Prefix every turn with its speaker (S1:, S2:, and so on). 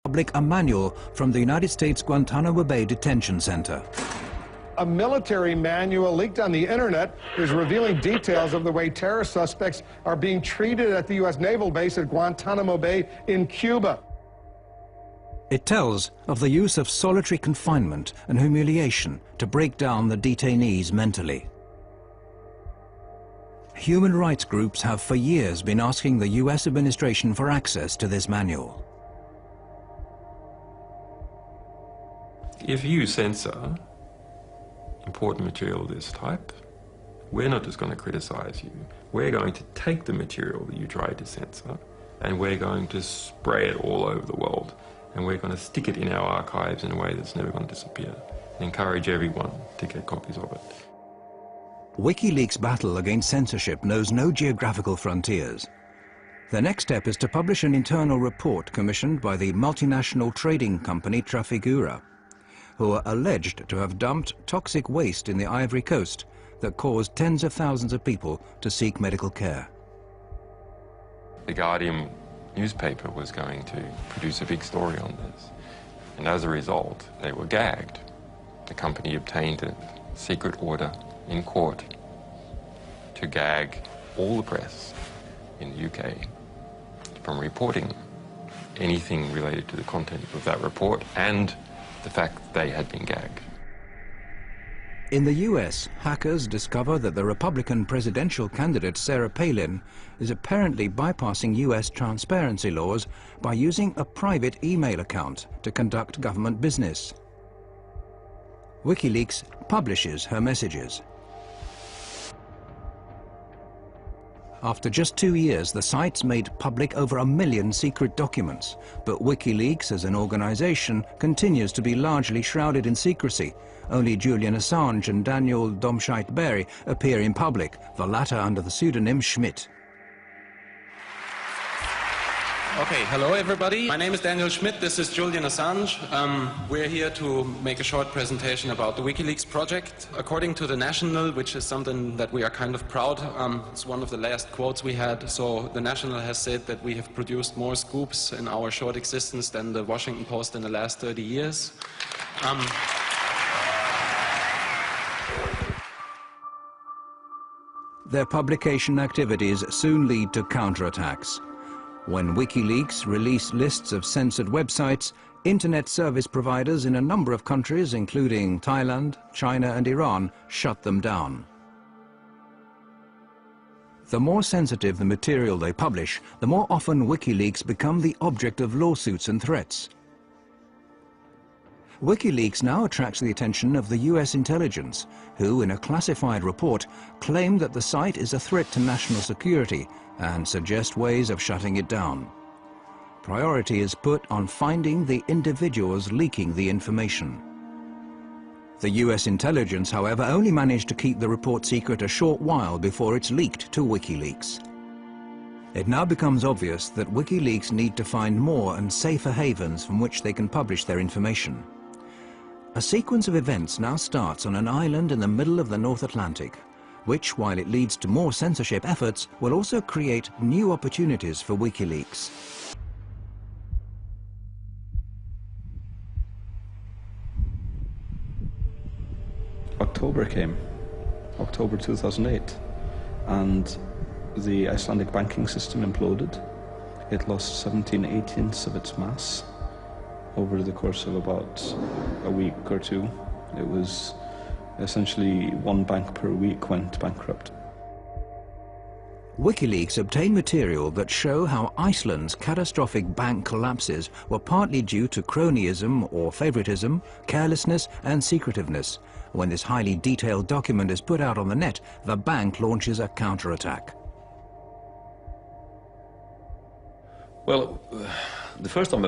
S1: public a manual from the United States Guantanamo Bay Detention Center.
S2: A military manual leaked on the internet is revealing details of the way terror suspects are being treated at the U.S. naval base at Guantanamo Bay in Cuba.
S1: It tells of the use of solitary confinement and humiliation to break down the detainees mentally. Human rights groups have for years been asking the U.S. administration for access to this manual.
S3: If you censor important material of this type, we're not just going to criticize you. We're going to take the material that you tried to censor and we're going to spray it all over the world. And we're going to stick it in our archives in a way that's never going to disappear and encourage everyone to get copies of it.
S1: Wikileaks' battle against censorship knows no geographical frontiers. The next step is to publish an internal report commissioned by the multinational trading company Trafigura, who are alleged to have dumped toxic waste in the Ivory Coast that caused tens of thousands of people to seek medical care.
S3: The Guardian newspaper was going to produce a big story on this, and as a result, they were gagged. The company obtained a secret order in court to gag all the press in the UK from reporting anything related to the content of that report and the fact that they had been gagged.
S1: In the US, hackers discover that the Republican presidential candidate Sarah Palin is apparently bypassing US transparency laws by using a private email account to conduct government business. Wikileaks publishes her messages. After just 2 years, the site's made public over 1 million secret documents, but Wikileaks as an organization continues to be largely shrouded in secrecy. Only Julian Assange and Daniel Domscheit-Berry appear in public, the latter under the pseudonym Schmidt.
S4: Okay, hello everybody. My name is Daniel Schmidt, this is Julian Assange. We're here to make a short presentation about the Wikileaks project. According to The National, which is something that we are kind of proud, it's one of the last quotes we had. So The National has said that we have produced more scoops in our short existence than the Washington Post in the last 30 years.
S1: Their publication activities soon lead to counterattacks. When Wikileaks release lists of censored websites, internet service providers in a number of countries, including Thailand, China and Iran, shut them down. The more sensitive the material they publish, the more often Wikileaks become the object of lawsuits and threats. Wikileaks now attracts the attention of the US intelligence, who, in a classified report, claim that the site is a threat to national security and suggest ways of shutting it down. Priority is put on finding the individuals leaking the information. The US intelligence, however, only managed to keep the report secret a short while before it's leaked to Wikileaks. It now becomes obvious that Wikileaks need to find more and safer havens from which they can publish their information. A sequence of events now starts on an island in the middle of the North Atlantic, which, while it leads to more censorship efforts, will also create new opportunities for Wikileaks.
S5: October came, October 2008, and the Icelandic banking system imploded. It lost 17/18 of its mass over the course of about a week or two. It was essentially one bank per week went bankrupt.
S1: Wikileaks obtained material that show how Iceland's catastrophic bank collapses were partly due to cronyism or favoritism, carelessness and secretiveness. When this highly detailed document is put out on the net, the bank launches a counterattack.
S6: Well, the first time